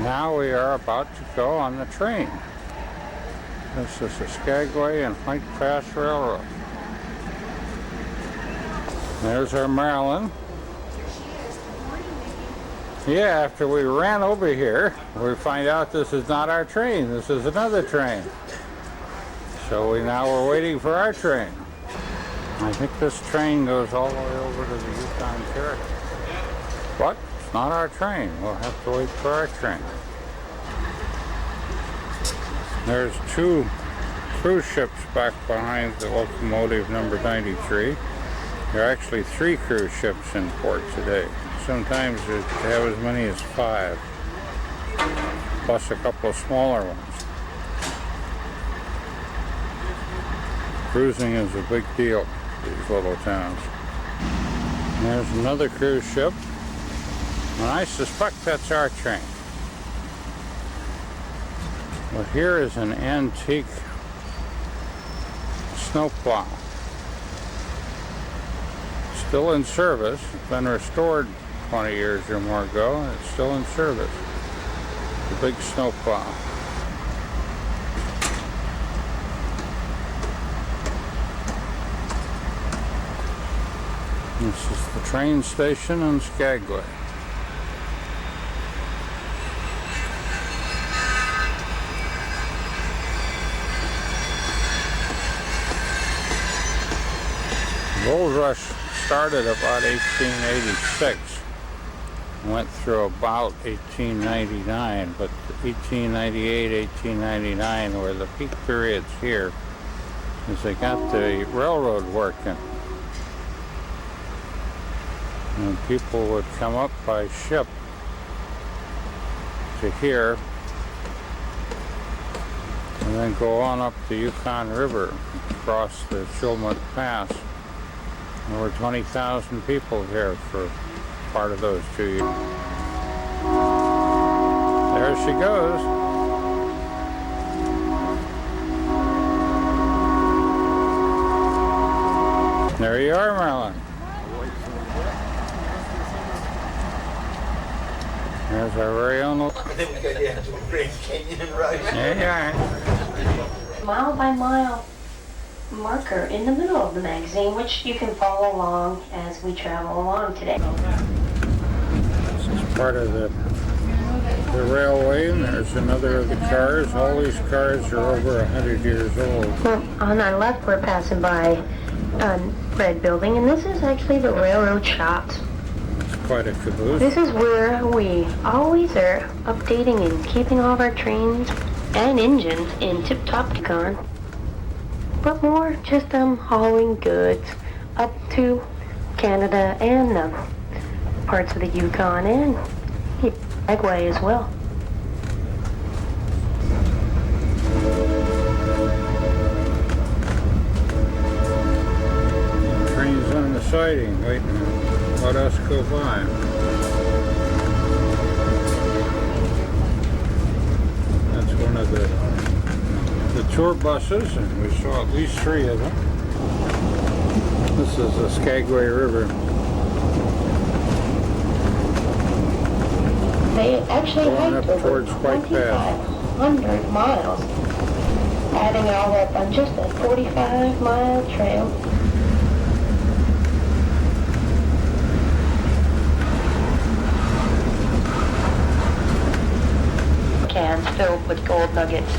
Now we are about to go on the train. This is the Skagway and White Pass Railroad. There's our Marilyn. Yeah, after we ran over here, we find out this is not our train. This is another train. So now we're waiting for our train. I think this train goes all the way over to the Yukon Territory. But it's not our train. We'll have to wait for our train. There's 2 cruise ships back behind the locomotive number 93. There are actually 3 cruise ships in port today. Sometimes they have as many as 5, plus a couple of smaller ones. Cruising is a big deal in these little towns. And there's another cruise ship, and I suspect that's our train. But here is an antique snowplow. Still in service. It's been restored 20 years or more ago, and it's still in service. The big snowplow. This is the train station in Skagway. The gold rush started about 1886, went through about 1899, but 1898, 1899 were the peak periods here, as they got the railroad working. And people would come up by ship to here, and then go on up the Yukon River, across the Juneau Pass. There were 20,000 people here for part of those 2 years. There she goes. There you are, Marilyn. There's our very own. There you are. Mile by mile marker in the middle of the magazine, which you can follow along as we travel along today. This is part of the railway, and there's another of the cars. All these cars are over 100 years old. Well, on our left, we're passing by a red building, and this is actually the railroad shops. It's quite a caboose. This is where we always are updating and keeping all of our trains and engines in tip-top condition. But more just hauling goods up to Canada and parts of the Yukon and Skagway as well. The train's on the siding, waiting to let us go by. That's one of the tour buses, and we saw at least 3 of them. This is the Skagway River. They actually Going hiked up over towards White Pass. 2,500 miles, adding all up on just a 45-mile trail. Cans filled with gold nuggets.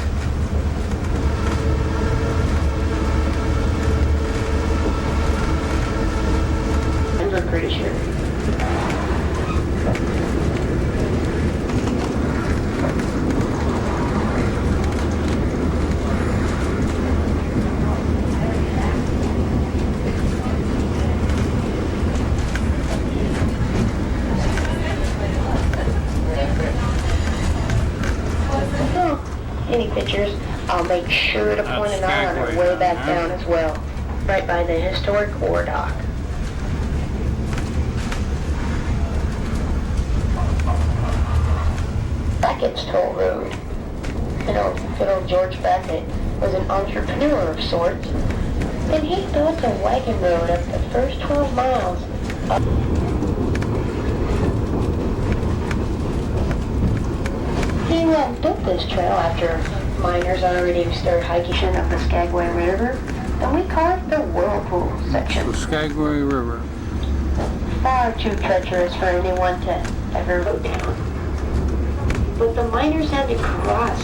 I'm pretty sure. Any pictures, I'll make sure to point it out on our way back down as well, right by the historic ore dock. Beckett's toll road. Good old George Beckett was an entrepreneur of sorts, and he built a wagon road up the first 12 miles. They built this trail after miners already started hiking up the Skagway River, and we call it the Whirlpool section. The Skagway River. Far too treacherous for anyone to ever go down. But the miners had to cross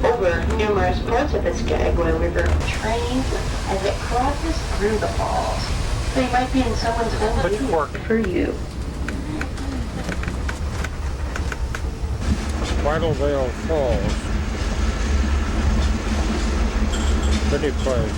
over numerous parts of the Skagway River on trains as it crosses through the falls. They might be in someone's home Pitchfork. for you. Whittlevale Falls. Pretty place.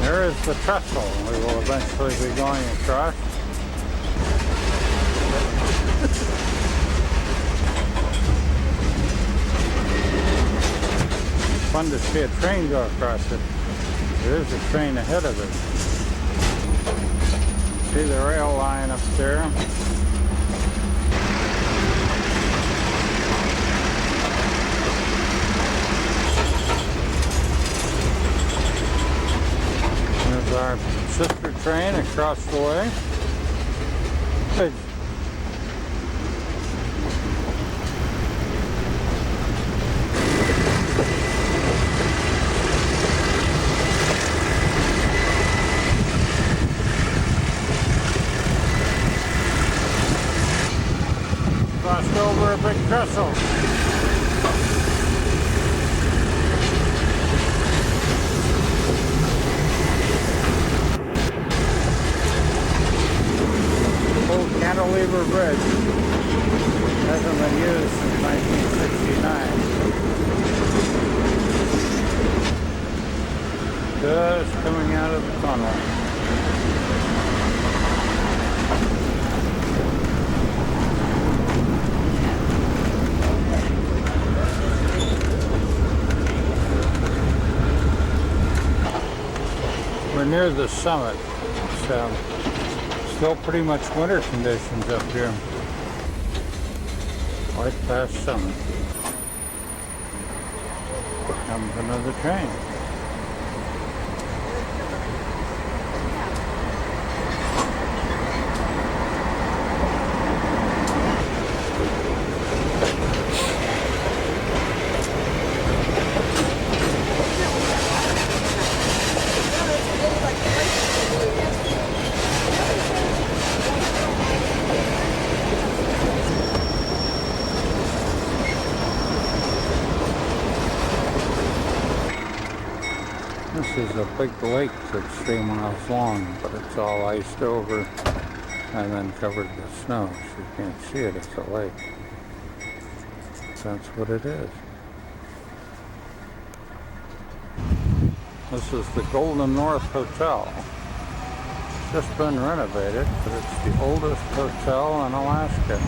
There is the trestle we will eventually be going across. Fun to see a train go across it. There is a train ahead of it. See the rail line up there? There's our sister train across the way. Good. Crossed over a big trestle. Old cantilever bridge. Hasn't been used since 1969. Just coming out of the tunnel. We're near the summit. It's still pretty much winter conditions up here. Right past summit. Comes another train. This is a big lake that's 3 miles long, but it's all iced over and then covered with snow, so you can't see it. It's a lake. That's what it is. This is the Golden North Hotel. It's just been renovated, but it's the oldest hotel in Alaska.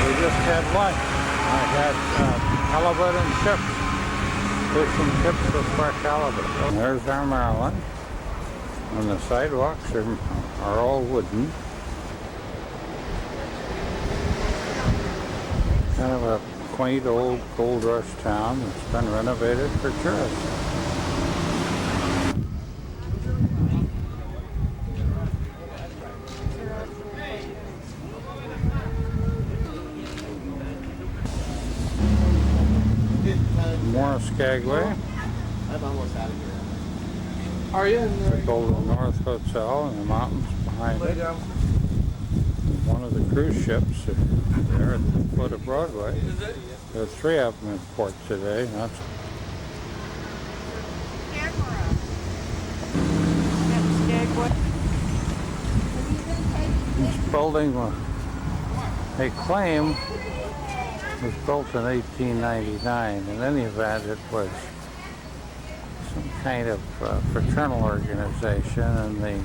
We just had lunch. I had halibut and chips. Fish and chips with fresh halibut. And there's our Maryland. And the sidewalks are all wooden. Kind of a quaint old gold rush town that's been renovated for tourists. More Skagway. I'm almost out of here. Are you? The Golden North Hotel and the mountains behind it. One of the cruise ships there at the foot of Broadway. There are 3 of them in port today. That's this building, they claim, was built in 1899. In any event, it was some kind of fraternal organization, and the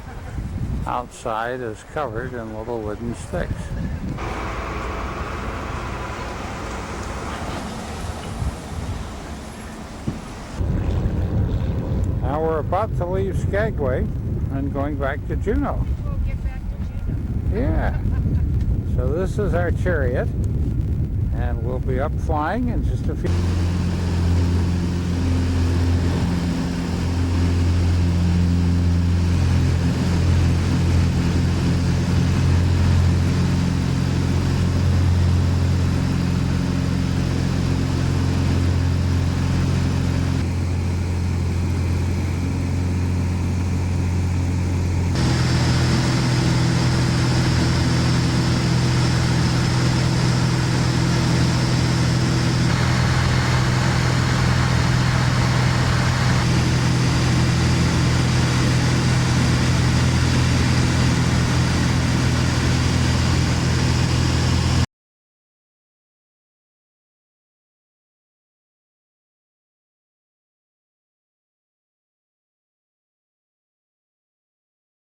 outside is covered in little wooden sticks. Now we're about to leave Skagway and going back to Juneau. We'll get back to Juneau. Yeah. So this is our chariot. And we'll be up flying in just a few.